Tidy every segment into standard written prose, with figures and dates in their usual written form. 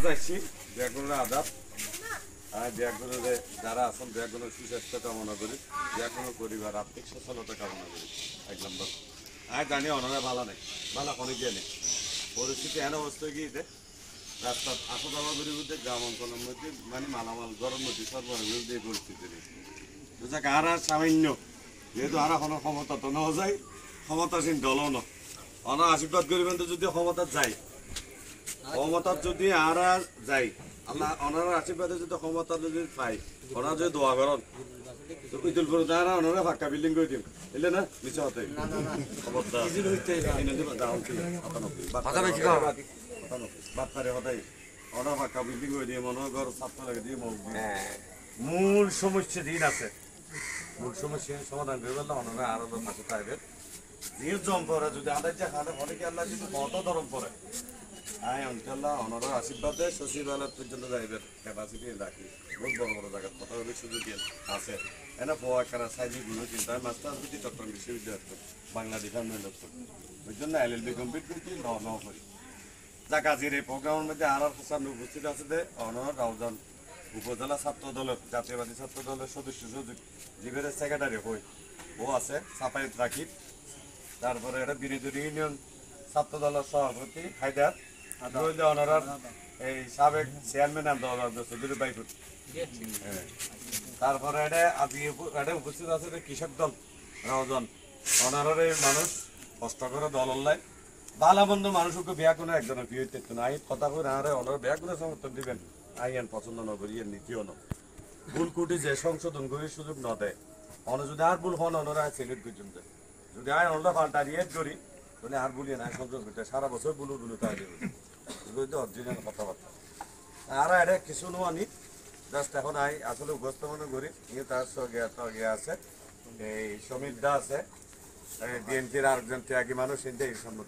যাচ্ছি ব্যাগুনের আদাব আর ব্যাগুনের যারা আছেন ব্যাগুনের সুস্বাস্থ্য কামনা করি ব্যাগুনের পরিবার আর্থিক সচ্ছলতা কামনা করি এক নম্বর আর জানি অনারা ভালো নেই ভালো অনেক জ্ঞানী পরিস্থিতি এমন অবস্থা গিয়েছে রাস্তার আসা যাওয়ার বিরুদ্ধে গ্রাম অঞ্চলের মধ্যে মানে মালামাল গরম মধ্যে সরবরাহের বিরুদ্ধে এই পরিস্থিতি যাক আর সামান্য যেহেতু আর কোনো ক্ষমতা তো নেওয়া যায় ক্ষমতাসীন দলও না অনা আশীর্বাদ করিবেন তো যদি ক্ষমতা যায় ক্ষমতা যদি আর যাই আল্লাহ ওনার আশীর্বাদে যদি ক্ষমতা যদি পাই ওনারা যদি দোয়া করেন তো ইদুলপুর তারা ওনারা ফাঁকা বিল্ডিং করে দিন এলে না নিচে হতে বাচ্চারে হতাই ওনারা ফাঁকা বিল্ডিং করে দিয়ে মনে ঘর ছাত্র লাগে দিয়ে মূল সমস্যা দিন আছে মূল সমস্যা সমাধান করে বললাম ওনারা আরো মাসে চাইবেন নিজ জম করে যদি আদায় খালে অনেকে আল্লাহ যদি কত ধরম পড়ে ইনশাল্লাহ ওনারা আশীর্বাদে সচিবালয় পর্যন্ত যাইবেন ক্যাপাসিটি রাখি বহুত বড় বড় জায়গা কথা বলে সুযোগ আছে এনে পোয়া কারা সাইজি গুলো চিন্তা মাস্টার বিটি চট্টগ্রাম বিশ্ববিদ্যালয় বাংলা ডিপার্টমেন্ট ওই জন্য LLB কমপ্লিট করছি ন করি যা কাজের এই প্রোগ্রামের মধ্যে আর সামনে উপস্থিত আছে যে অনর রাউজান উপজেলা ছাত্র দলের জাতীয়বাদী ছাত্র দলের সদস্য সুযোগ জীবের সেক্রেটারি হই ও আছে সাপাইত রাকিব তারপরে এটা বিরোধী ইউনিয়ন ছাত্র দলের সভাপতি হায়দার ওনার এই সাবেক চেয়ারম্যান তারপরে এটা উপস্থিত আছে কৃষক দল রাউজান ওনার এই মানুষ কষ্ট করে দল লাই বালা বন্ধু মানুষকে বিয়া কোনো একজনের বিয়ে দেখতো না আই কথা করে আরে ওনার বিয়া করে সমর্থন দিবেন আইন পছন্দ না করি এর নীতিও না ভুল কুটি যে সংশোধন করি সুযোগ না দেয় অন যদি আর ভুল হন ওনারা সিলেক্ট পর্যন্ত যদি আইন ওনারা পাল্টা রিয়েট করি তাহলে আর বলিয়ে না সংযোগ করতে সারা বছর বুলু তাই দেবে এগুলো তো অরিজিনাল কথাবার্তা আর এটা কিছু নোয়ানি জাস্ট এখন আই আসলে উপস্থাপনা করি নিয়ে তার সঙ্গে আছে এই সমীর দা আছে বিএনপির আরেকজন ত্যাগী মানুষ এই সম্মত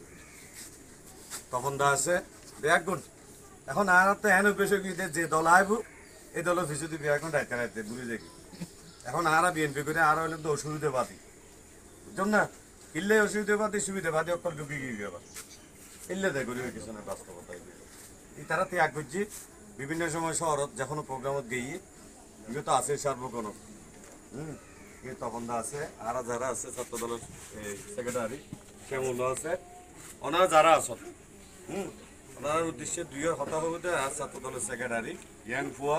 তখন দা আছে ব্যাগুন এখন আর তো এন পেশে কি যে দল আইব এই দলের ভিসুদি ব্যাগুন রাইতে রাইতে বুঝে দেখি এখন আর বিএনপি করে আর হলে তো অসুবিধাবাদী বুঝছেন না কিনলে অসুবিধাবাদী সুবিধাবাদী অক্ষর ঢুকে গিয়ে যাবার কিনলে দেয় গরিবের কিছু না বাস্তবতা এই তারা ত্যাগ করছি বিভিন্ন সময় শহরত যখন প্রোগ্রামত গিয়ে এগুলো তো আছে সার্বক্ষণ তখন আছে আর যারা আছে ছাত্র দলের সেক্রেটারি শ্যামল আছে ওনারা যারা আছেন ওনার উদ্দেশ্যে দুইয়ের হতা হতে আর ছাত্র দলের সেক্রেটারি ইয়াং ফুয়া